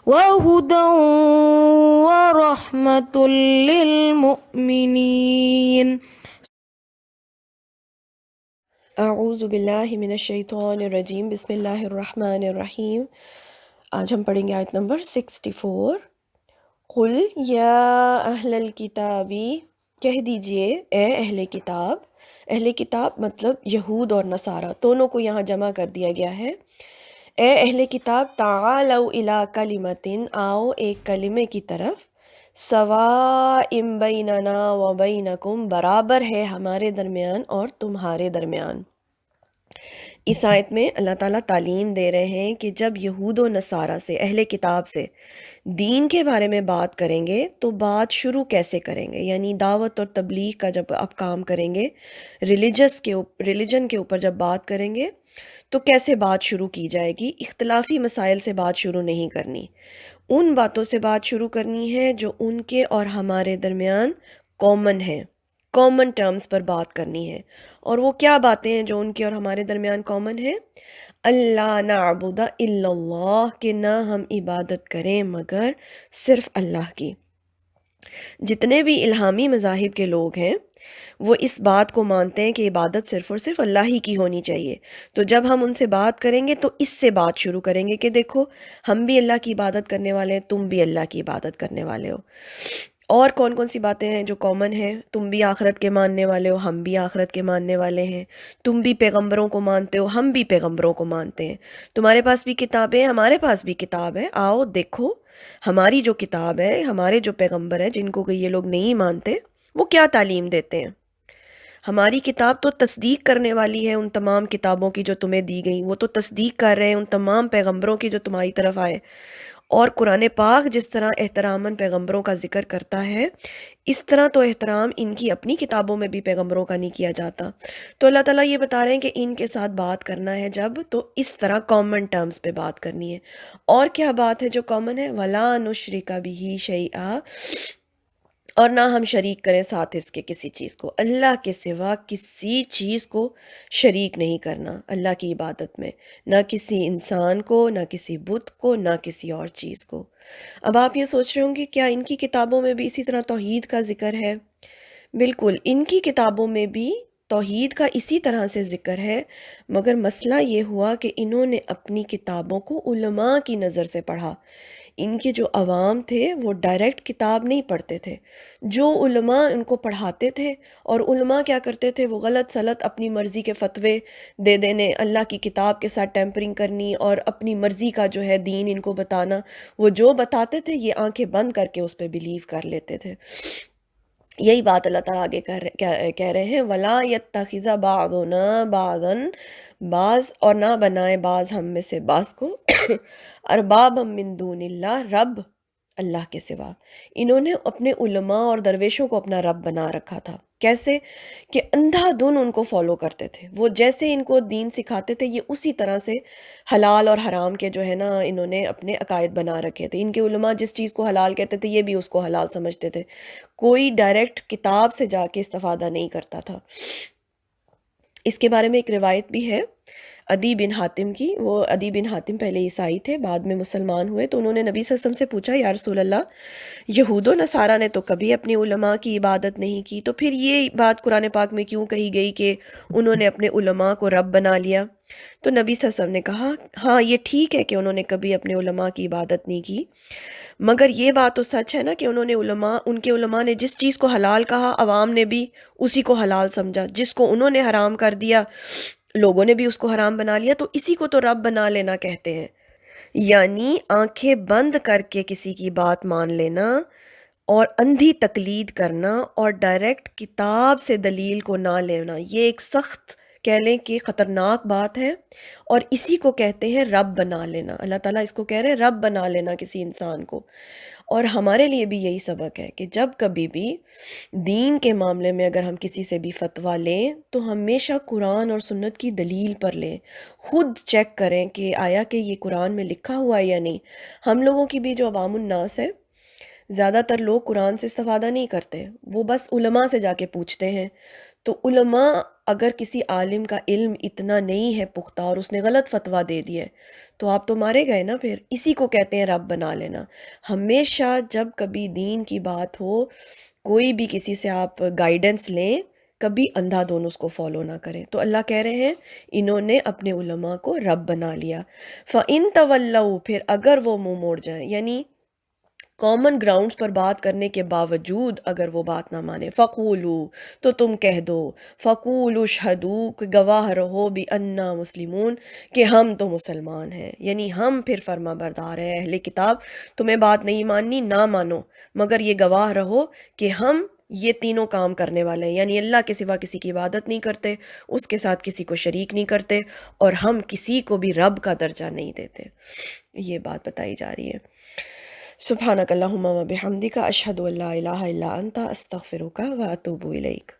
وهدى ورحمة للمؤمنين. اعوذ باللہ من الشیطان الرجیم، بسم اللہ الرحمن الرحیم۔ آج ہم پڑھیں گے آیت نمبر 64۔ قل یا اہل الکتابی، کہہ دیجئے اے اہل کتاب۔ اہل کتاب مطلب یہود اور نصارہ، دونوں کو یہاں جمع کر دیا گیا ہے۔ اے اہل کتاب، تعالوا الی کلمۃ، آؤ ایک کلمے کی طرف، سواء بیننا و بینکم، برابر ہے ہمارے درمیان اور تمہارے درمیان۔ اس آیت میں اللہ تعالیٰ تعلیم دے رہے ہیں کہ جب یہود و نصارہ سے، اہل کتاب سے دین کے بارے میں بات کریں گے تو بات شروع کیسے کریں گے، یعنی دعوت اور تبلیغ کا جب آپ کام کریں گے، ریلیجن کے اوپر جب بات کریں گے تو کیسے بات شروع کی جائے گی۔ اختلافی مسائل سے بات شروع نہیں کرنی، ان باتوں سے بات شروع کرنی ہے جو ان کے اور ہمارے درمیان کامن ہیں، کامن ٹرمز پر بات کرنی ہے۔ اور وہ کیا باتیں ہیں جو ان کے اور ہمارے درمیان کامن ہیں؟ اللہ نعبد الا اللہ، کہ نہ ہم عبادت کریں مگر صرف اللہ کی۔ جتنے بھی الہامی مذاہب کے لوگ ہیں وہ اس بات کو مانتے ہیں کہ عبادت صرف اور صرف اللہ ہی کی ہونی چاہیے۔ تو جب ہم ان سے بات کریں گے تو اس سے بات شروع کریں گے کہ دیکھو ہم بھی اللہ کی عبادت کرنے والے ہیں، تم بھی اللہ کی عبادت کرنے والے ہو۔ اور کون کون سی باتیں ہیں جو کامن ہیں؟ تم بھی آخرت کے ماننے والے ہو، ہم بھی آخرت کے ماننے والے ہیں۔ تم بھی پیغمبروں کو مانتے ہو، ہم بھی پیغمبروں کو مانتے ہیں۔ تمہارے پاس بھی کتابیں ہیں، ہمارے پاس بھی کتاب ہے، آؤ دیکھو ہماری جو کتاب ہے، ہمارے جو پیغمبر ہیں جن کو کہ یہ لوگ نہیں مانتے، وہ کیا تعلیم دیتے ہیں۔ ہماری کتاب تو تصدیق کرنے والی ہے ان تمام کتابوں کی جو تمہیں دی گئیں، وہ تو تصدیق کر رہے ہیں ان تمام پیغمبروں کی جو تمہاری طرف آئے۔ اور قرآن پاک جس طرح احتراماً پیغمبروں کا ذکر کرتا ہے، اس طرح تو احترام ان کی اپنی کتابوں میں بھی پیغمبروں کا نہیں کیا جاتا۔ تو اللہ تعالیٰ یہ بتا رہے ہیں کہ ان کے ساتھ بات کرنا ہے جب، تو اس طرح کامن ٹرمز پہ بات کرنی ہے۔ اور کیا بات ہے جو کامن ہے؟ وَلَا نُشْرِكَ بِهِ شَيْئًا، اور نہ ہم شریک کریں ساتھ اس کے کسی چیز کو، اللہ کے سوا کسی چیز کو شریک نہیں کرنا اللہ کی عبادت میں، نہ کسی انسان کو، نہ کسی بت کو، نہ کسی اور چیز کو۔ اب آپ یہ سوچ رہے ہوں گے کیا ان کی کتابوں میں بھی اسی طرح توحید کا ذکر ہے؟ بالکل، ان کی کتابوں میں بھی توحید کا اسی طرح سے ذکر ہے، مگر مسئلہ یہ ہوا کہ انہوں نے اپنی کتابوں کو علماء کی نظر سے پڑھا۔ ان کے جو عوام تھے وہ ڈائریکٹ کتاب نہیں پڑھتے تھے، جو علماء ان کو پڑھاتے تھے، اور علماء کیا کرتے تھے، وہ غلط سلط اپنی مرضی کے فتوے دے دینے، اللہ کی کتاب کے ساتھ ٹیمپرنگ کرنی اور اپنی مرضی کا جو ہے دین ان کو بتانا۔ وہ جو بتاتے تھے یہ آنکھیں بند کر کے اس پہ بلیو کر لیتے تھے۔ یہی بات اللہ تعالیٰ آگے کہہ رہے ہیں، وَلَا يَتَّخِذَ بَعْضُنَا بَعْضًا، بعض اور نہ بنائے بعض ہم میں سے بعض کو اربابا من دون اللہ، رب اللہ کے سوا۔ انہوں نے اپنے علماء اور درویشوں کو اپنا رب بنا رکھا تھا۔ کیسے؟ کہ اندھا دھن ان کو فالو کرتے تھے، وہ جیسے ان کو دین سکھاتے تھے یہ اسی طرح سے حلال اور حرام کے جو ہے نا انہوں نے اپنے عقائد بنا رکھے تھے۔ ان کے علماء جس چیز کو حلال کہتے تھے یہ بھی اس کو حلال سمجھتے تھے، کوئی ڈائریکٹ کتاب سے جا کے استفادہ نہیں کرتا تھا۔ اس کے بارے میں ایک روایت بھی ہے عدی بن حاتم کی۔ وہ عدی بن حاتم پہلے عیسائی تھے، بعد میں مسلمان ہوئے، تو انہوں نے نبی صلی اللہ علیہ وسلم سے پوچھا، یا رسول اللہ، یہود و نصارہ نے تو کبھی اپنی علماء کی عبادت نہیں کی، تو پھر یہ بات قرآن پاک میں کیوں کہی گئی کہ انہوں نے اپنے علماء کو رب بنا لیا؟ تو نبی صلی اللہ علیہ وسلم نے کہا، ہاں یہ ٹھیک ہے کہ انہوں نے کبھی اپنے علماء کی عبادت نہیں کی، مگر یہ بات تو سچ ہے نا کہ ان کے علماء نے جس چیز کو حلال کہا عوام نے بھی اسی کو حلال سمجھا، جس کو انہوں نے حرام کر دیا لوگوں نے بھی اس کو حرام بنا لیا، تو اسی کو تو رب بنا لینا کہتے ہیں۔ یعنی آنکھیں بند کر کے کسی کی بات مان لینا اور اندھی تقلید کرنا اور ڈائریکٹ کتاب سے دلیل کو نہ لینا، یہ ایک سخت کہہ لیں کہ خطرناک بات ہے، اور اسی کو کہتے ہیں رب بنا لینا۔ اللہ تعالیٰ اس کو کہہ رہے ہیں رب بنا لینا کسی انسان کو۔ اور ہمارے لیے بھی یہی سبق ہے کہ جب کبھی بھی دین کے معاملے میں اگر ہم کسی سے بھی فتویٰ لیں تو ہمیشہ قرآن اور سنت کی دلیل پر لیں، خود چیک کریں کہ آیا کہ یہ قرآن میں لکھا ہوا ہے یا نہیں۔ ہم لوگوں کی بھی جو عوام الناس ہے، زیادہ تر لوگ قرآن سے استفادہ نہیں کرتے، وہ بس علماء سے جا کے پوچھتے ہیں۔ تو علماء اگر کسی عالم کا علم اتنا نہیں ہے پختہ اور اس نے غلط فتویٰ دے دیا ہے تو آپ تو مارے گئے نا، پھر اسی کو کہتے ہیں رب بنا لینا۔ ہمیشہ جب کبھی دین کی بات ہو، کوئی بھی کسی سے آپ گائیڈنس لیں، کبھی اندھا دھند اس کو فالو نہ کریں۔ تو اللہ کہہ رہے ہیں انہوں نے اپنے علماء کو رب بنا لیا۔ فَإِن تَوَلَّوْا، پھر اگر وہ منہ موڑ جائیں، یعنی کامن گراؤنڈز پر بات کرنے کے باوجود اگر وہ بات نہ مانے، فَقُولُوا، تو تم کہہ دو، فَقُولُوا اشْهَدُوا، کہ گواہ رہو بِأَنَّا مُسْلِمُون، کہ ہم تو مسلمان ہیں، یعنی ہم پھر فرما بردار ہیں۔ اہل کتاب تمہیں بات نہیں ماننی، نہ مانو، مگر یہ گواہ رہو کہ ہم یہ تینوں کام کرنے والے ہیں، یعنی اللہ کے سوا کسی کی عبادت نہیں کرتے، اس کے ساتھ کسی کو شریک نہیں کرتے، اور ہم کسی کو بھی رب کا درجہ نہیں دیتے۔ یہ بات بتائی جا رہی ہے۔ سبحانک اللہم و بحمدک، اشہد ان لا الہ الا انت، استغفرک و اتوب الیک۔